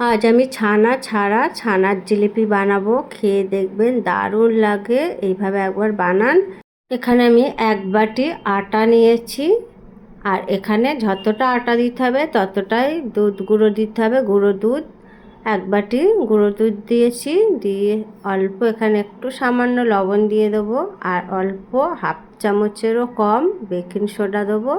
আজ আমি ছানা ছাড়া ছানার জিলিপি বানাবো, খেয়ে দেখবেন দারুণ লাগে। এইভাবে একবার বানান। এখানে আমি 1 বাটি আটা নিয়েছি, আর এখানে যতটা আটা দিতে হবে ততটাই দুধ গুঁড়ো দিতে হবে। গুঁড়ো দুধ 1 বাটি গুঁড়ো দুধ দিয়েছি, দিয়ে অল্প এখানে একটু সামান্য লবণ দিয়ে দেবো, আর অল্প 1/2 চামচেরও কম বেকিং সোডা দেবো,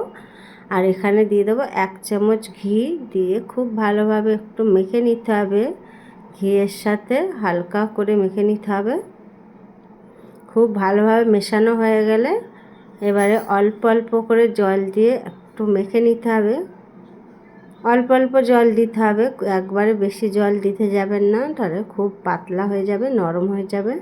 আর এখানে দিয়ে দেবো 1 চামচ ঘি। দিয়ে খুব ভালোভাবে একটু মেখে নিতে হবে। ঘিয়ের সাথে হালকা করে মেখে নিতে হবে। খুব ভালোভাবে মেশানো হয়ে গেলে এবারে অল্প অল্প করে জল দিয়ে একটু মেখে নিতে হবে। অল্প অল্প জল দিতে হবে, একবারে বেশি জল দিতে যাবেন না, তাহলে খুব পাতলা হয়ে যাবে, নরম হয়ে যাবে।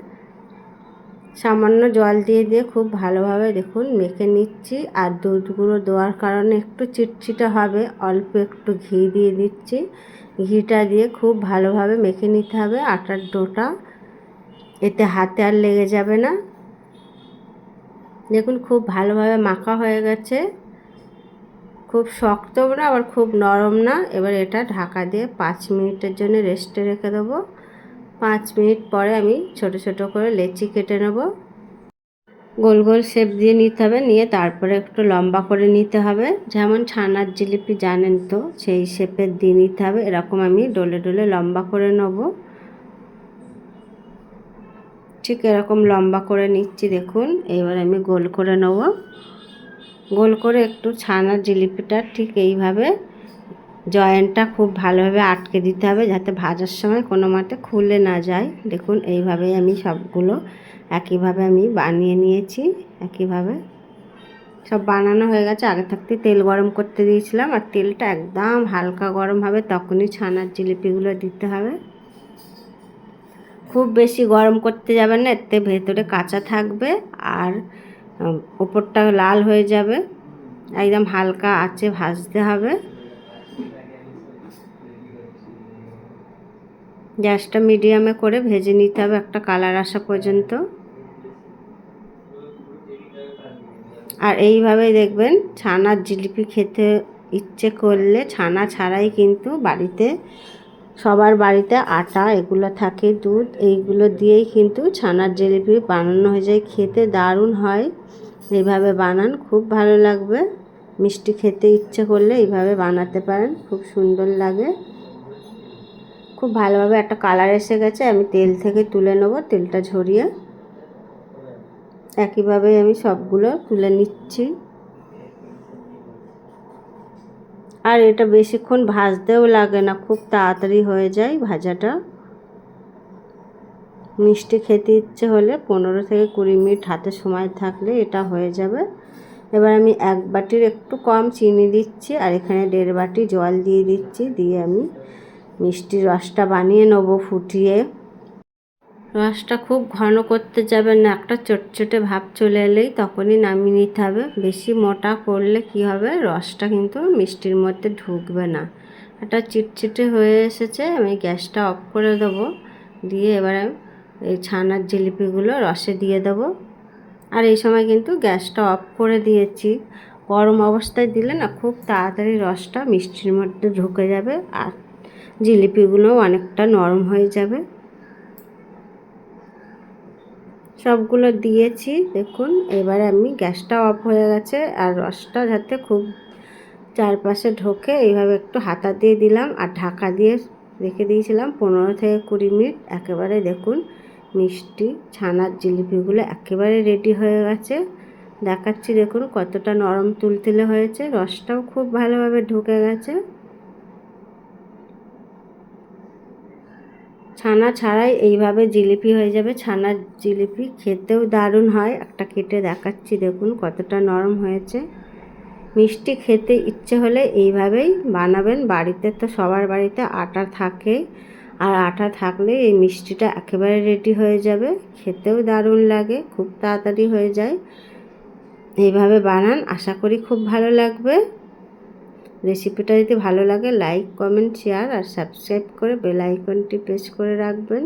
সামান্য জল দিয়ে দিয়ে খুব ভালোভাবে দেখুন মেখে নিচ্ছি। আর দুধ গুঁড়ো দেওয়ার কারণে একটু চিটচিটে হবে। অল্প একটু ঘি দিয়ে দিচ্ছি, ঘিটা দিয়ে খুব ভালোভাবে মেখে নিতে হবে আটার ডোটা, এতে হাতে আর লেগে যাবে না। দেখুন খুব ভালোভাবে মাখা হয়ে গেছে, খুব শক্তও না আবার খুব নরম না। এবার এটা ঢাকা দিয়ে 5 মিনিটের জন্য রেস্টে রেখে দেবো। 5 মিনিট পরে আমি ছোট ছোট করে লেচি কেটে নেব। গোল গোল শেপ দিয়ে নিতে হবে, নিয়ে তারপরে একটু লম্বা করে নিতে হবে। যেমন ছানার জিলিপি জানেন তো, সেই শেপের দিয়ে নিতে হবে। এরকম আমি ডলে ডলে লম্বা করে নেব। ঠিক এরকম লম্বা করে নিচ্ছি দেখুন। এবার আমি গোল করে নেব। গোল করে একটু ছানার জিলিপিটা ঠিক এইভাবে জয়েন্টটা খুব ভালোভাবে আটকে দিতে হবে, যাতে ভাজার সময় কোনো মতে খুলে না যায়। দেখুন এইভাবেই আমি সবগুলো একইভাবে আমি বানিয়ে নিয়েছি। একইভাবে সব বানানো হয়ে গেছে। আগে থাকতে তেল গরম করতে দিয়েছিলাম, আর তেলটা একদম হালকা গরম হবে, তখনই ছানার জিলিপিগুলো দিতে হবে। খুব বেশি গরম করতে যাবেন না, এতে ভেতরে কাঁচা থাকবে আর উপরটা লাল হয়ে যাবে। একদম হালকা আঁচে ভাজতে হবে। গ্যাসটা মিডিয়ামে করে ভেজে নিতে হবে একটা কালার আসা পর্যন্ত। আর এইভাবে দেখবেন ছানার জিলিপি খেতে ইচ্ছে করলে ছানা ছাড়াই কিন্তু বাড়িতে সবার বাড়িতে আটা এগুলো থাকে, দুধ, এইগুলো দিয়েই কিন্তু ছানার জিলিপি বানানো হয়ে যায়। খেতে দারুণ হয়। এইভাবে বানান, খুব ভালো লাগবে। মিষ্টি খেতে ইচ্ছে করলে এইভাবে বানাতে পারেন, খুব সুন্দর লাগে। খুব ভালোভাবে একটা কালার এসে গেছে, আমি তেল থেকে তুলে নেব, তেলটা ঝরিয়ে। একইভাবে আমি সবগুলো তুলে নিচ্ছি। আর এটা বেশিক্ষণ ভাজতেও লাগে না, খুব তাড়াতাড়ি হয়ে যায় ভাজাটা। মিষ্টি খেতে ইচ্ছে হলে 15 থেকে 20 মিনিট হাতে সময় থাকলে এটা হয়ে যাবে। এবার আমি 1 বাটির একটু কম চিনি দিচ্ছি, আর এখানে 1.5 বাটি জল দিয়ে দিচ্ছি। দিয়ে আমি মিষ্টির রসটা বানিয়ে নেব ফুটিয়ে। রসটা খুব ঘন করতে যাবেন না, একটা চটচটে ভাব চলে এলেই তখনই নামিয়ে নিতে হবে। বেশি মোটা করলে কি হবে, রসটা কিন্তু মিষ্টির মধ্যে ঢুকবে না। একটা চিটচিটে হয়ে এসেছে, আমি গ্যাসটা অফ করে দেবো। দিয়ে এবারে এই ছানার জিলিপিগুলো রসে দিয়ে দেবো। আর এই সময় কিন্তু গ্যাসটা অফ করে দিয়েছি। গরম অবস্থায় দিলে না খুব তাড়াতাড়ি রসটা মিষ্টির মধ্যে ঢুকে যাবে, আর জিলিপিগুলোও অনেকটা নরম হয়ে যাবে। সবগুলো দিয়েছি দেখুন। এবারে আমি গ্যাসটা অফ হয়ে গেছে, আর রসটা যাতে খুব চারপাশে ঢোকে এইভাবে একটু হাতা দিয়ে দিলাম, আর ঢাকা দিয়ে রেখে দিয়েছিলাম 15 থেকে 20 মিনিট। একেবারে দেখুন মিষ্টি ছানার জিলিপিগুলো একেবারে রেডি হয়ে গেছে। দেখাচ্ছি দেখুন কতটা নরম তুলতুলে হয়েছে, রসটাও খুব ভালোভাবে ঢুকে গেছে। ছানা ছাড়াই এইভাবে জিলিপি হয়ে যাবে। ছানার জিলিপি খেতেও দারুণ হয়। একটা কেটে দেখাচ্ছি দেখুন কতটা নরম হয়েছে। মিষ্টি খেতে ইচ্ছে হলে এইভাবেই বানাবেন। বাড়িতে তো সবার বাড়িতে আটা থাকে, আর আটা থাকলে এই মিষ্টিটা একেবারে রেডি হয়ে যাবে। খেতেও দারুণ লাগে, খুব তাড়াতাড়ি হয়ে যায়। এইভাবে বানান, আশা করি খুব ভালো লাগবে। রেসিপিটা যদি ভালো লাগে লাইক, কমেন্ট, শেয়ার আর সাবস্ক্রাইব করে বেল আইকনটি প্রেস করে রাখবেন।